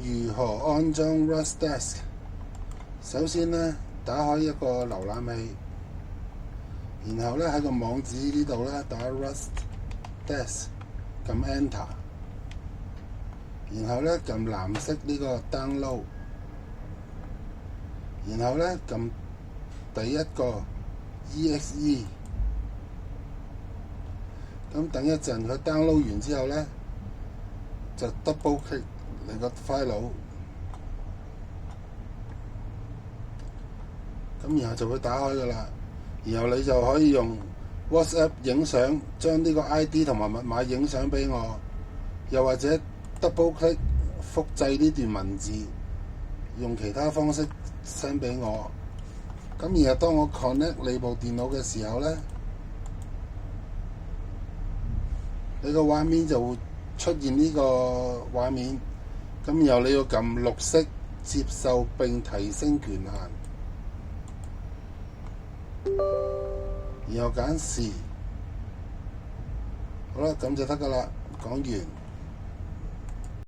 如何安裝 RustDesk？ 首先呢，打開一個瀏覽器，然後呢喺個網址呢度呢打 RustDesk， 撳 Enter， 然後呢撳藍色呢個 Download， 然後呢撳第一個 EXE， 咁等一陣佢 download 完之後呢，就 double click 你個 file， 咁然後就會打開㗎啦。然後你就可以用 WhatsApp 影相，將呢個 ID 同埋密碼影相俾我，又或者 double click 複製呢段文字，用其他方式 send 俾我。咁然後當我 connect 你部電腦嘅時候呢，你個畫面就會出現呢個畫面。咁然後你要撳綠色接受並提升權限，然後揀是，好啦，咁就得㗎啦，講完。